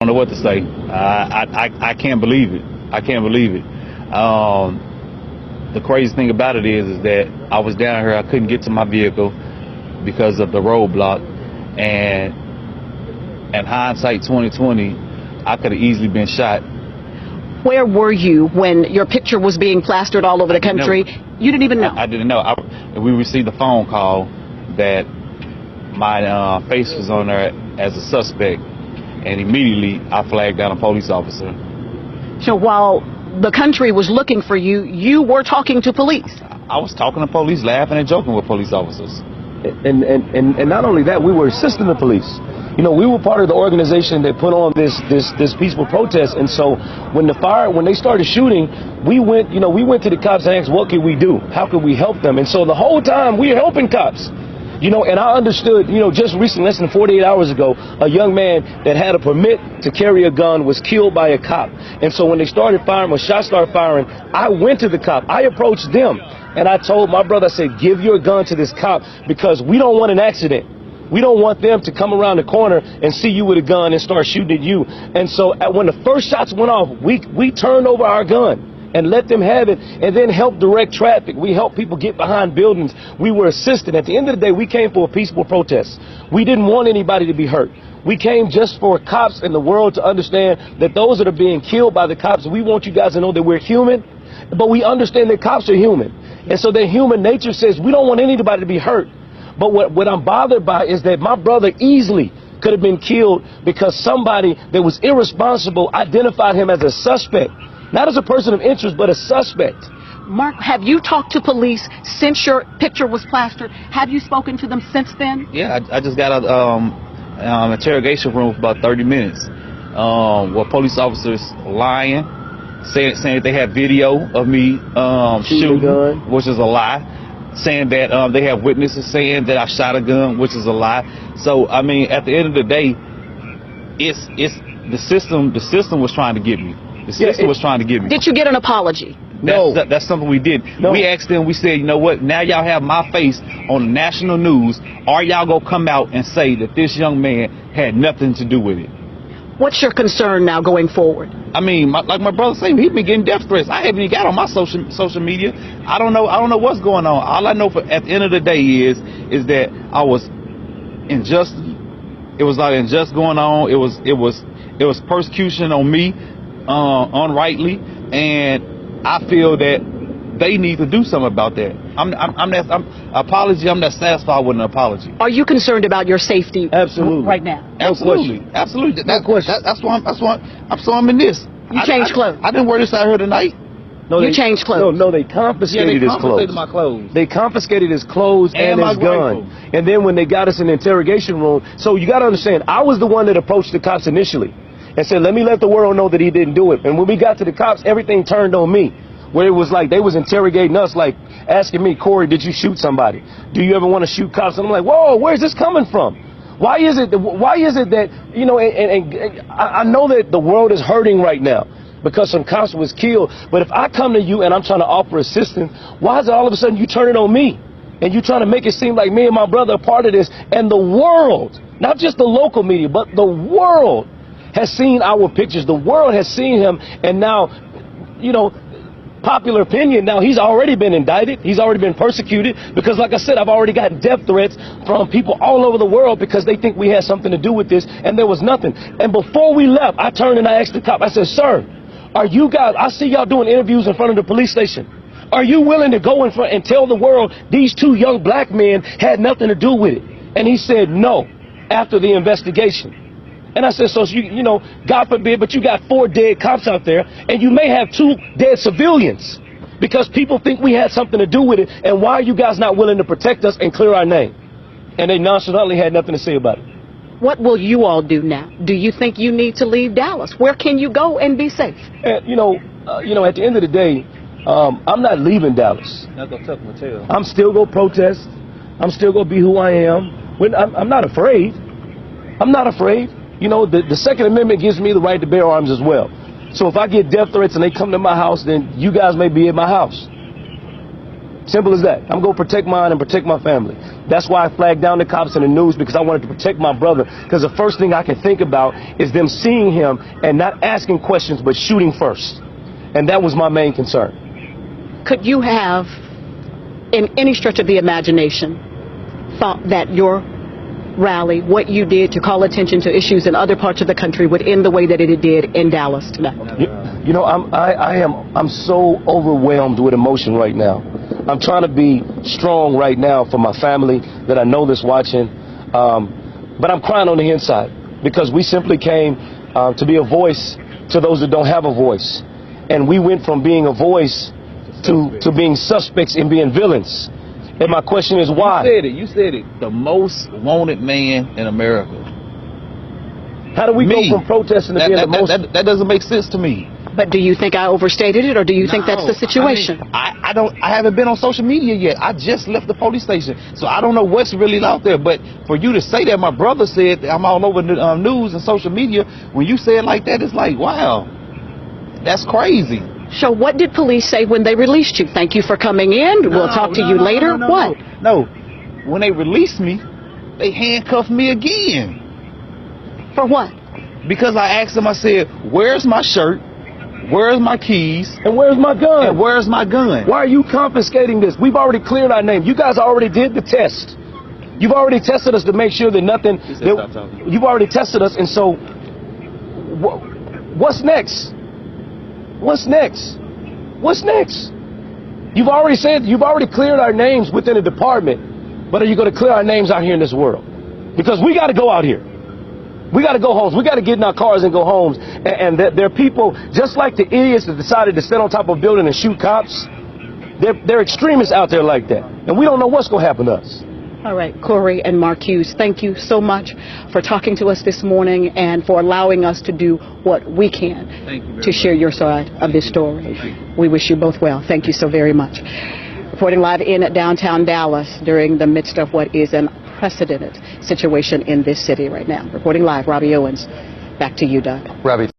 don't know what to say. I can't believe it. I can't believe it. The crazy thing about it is that I was down here. I couldn't get to my vehicle because of the roadblock. And hindsight 2020, I could have easily been shot. Where were you when your picture was being plastered all over the country? You didn't even know? I didn't know. We received a phone call that my face was on there as a suspect, and immediately I flagged down a police officer. So while the country was looking for you, you were talking to police? I was talking to police, laughing and joking with police officers. And not only that, we were assisting the police. You know, we were part of the organization that put on this peaceful protest. And so when they started shooting, we went to the cops and asked, what could we do? How could we help them? And so the whole time we were helping cops. You know, and I understood, you know, just recently, less than 48 hours ago, a young man that had a permit to carry a gun was killed by a cop. And so when they started firing, when shots started firing, I went to the cop. I approached them and I told my brother, I said, give your gun to this cop because we don't want an accident. We don't want them to come around the corner and see you with a gun and start shooting at you. And so when the first shots went off, we turned over our gun and let them have it, and then help direct traffic. We helped people get behind buildings. We were assisting. At the end of the day, we came for a peaceful protest. We didn't want anybody to be hurt. We came just for cops in the world to understand that those that are being killed by the cops, we want you guys to know that we're human, but we understand that cops are human. And so their human nature says we don't want anybody to be hurt. But what I'm bothered by is that my brother easily could have been killed because somebody that was irresponsible identified him as a suspect. Not as a person of interest, but a suspect. Mark, have you talked to police since your picture was plastered? Have you spoken to them since then? Yeah, I just got out of interrogation room for about 30 minutes. Where police officers lying, saying that they have video of me shooting, which is a lie. Saying that they have witnesses saying that I shot a gun, which is a lie. So, I mean, at the end of the day, it's the system. The system was trying to get me. The system was trying to get me. Did you get an apology? No. That's something we did. No. We asked them, we said, you know what, now y'all have my face on national news. Are y'all going to come out and say that this young man had nothing to do with it? What's your concern now going forward? I mean, like my brother said, he's been getting death threats. I haven't even got on my social media. I don't know what's going on. All I know at the end of the day is that I was unjust. It was like unjust going on. It was persecution on me. Unrightly, and I feel that they need to do something about that. I'm not satisfied with an apology. Are you concerned about your safety? Absolutely. Right now? Absolutely. That's why I'm in this. You changed clothes. I didn't wear this out here tonight. No, you changed clothes. No, they confiscated his clothes. My clothes. They confiscated his clothes and his gun. And then when they got us in the interrogation room, so you got to understand, I was the one that approached the cops initially and said, let me let the world know that he didn't do it. And when we got to the cops, everything turned on me, where it was like they was interrogating us, like asking me, Corey, did you shoot somebody? Do you ever want to shoot cops? And I'm like, whoa, where's this coming from? Why is it that, you know, and I know that the world is hurting right now because some cops was killed. But if I come to you and I'm trying to offer assistance, why is it all of a sudden you turn it on me? And you're trying to make it seem like me and my brother are part of this. And the world, not just the local media, but the world has seen our pictures. The world has seen him. And now, you know, popular opinion, now he's already been indicted. He's already been persecuted because, like I said, I've already gotten death threats from people all over the world because they think we had something to do with this, and there was nothing. And before we left, I turned and I asked the cop, I said, sir, are you guys, I see y'all doing interviews in front of the police station. Are you willing to go in front and tell the world these two young black men had nothing to do with it? And he said no after the investigation. And I said, so you know, God forbid, but you got 4 dead cops out there, and you may have 2 dead civilians because people think we had something to do with it. And why are you guys not willing to protect us and clear our name? And they nonchalantly had nothing to say about it. What will you all do now? Do you think you need to leave Dallas? Where can you go and be safe? And, you know, at the end of the day, I'm not leaving Dallas. Not gonna tuck my tail. I'm still gonna protest. I'm still gonna be who I am. I'm not afraid. I'm not afraid. You know, the Second Amendment gives me the right to bear arms as well. So if I get death threats and they come to my house, then you guys may be at my house. Simple as that. I'm going to protect mine and protect my family. That's why I flagged down the cops in the news, because I wanted to protect my brother. Because the first thing I can think about is them seeing him and not asking questions, but shooting first. And that was my main concern. Could you have, in any stretch of the imagination, thought that your rally, what you did to call attention to issues in other parts of the country, would end the way that it did in Dallas tonight? You know, I'm so overwhelmed with emotion right now. I'm trying to be strong right now for my family that I know that's watching, but I'm crying on the inside because we simply came to be a voice to those that don't have a voice, and we went from being a voice to being suspects and being villains. And my question is why? You said it. The most wanted man in America. How do we go from protesting to being the most? That doesn't make sense to me. But do you think I overstated it, or do you think that's the situation? I haven't been on social media yet. I just left the police station, so I don't know what's really out there. But for you to say that my brother said that I'm all over the news and social media, when you say it like that, it's like, wow, that's crazy. So what did police say when they released you? Thank you for coming in. We'll talk to you later. What? No. When they released me, they handcuffed me again. For what? Because I asked them, I said, where's my shirt? Where's my keys? And where's my gun? And where's my gun? Why are you confiscating this? We've already cleared our name. You guys already did the test. You've already tested us to make sure that nothing... You've already tested us, and so... What's next? What's next? What's next? You've already said, you've already cleared our names within the department, but are you going to clear our names out here in this world? Because we got to go out here. We got to go homes. We got to get in our cars and go homes. And there are people, just like the idiots that decided to stand on top of a building and shoot cops, there are extremists out there like that. And we don't know what's going to happen to us. All right, Corey and Marcuse, thank you so much for talking to us this morning and for allowing us to do what we can to share your side of this story. We wish you both well. Thank you so very much. Reporting live in downtown Dallas during the midst of what is an unprecedented situation in this city right now. Reporting live, Robbie Owens. Back to you, Doug. Robbie.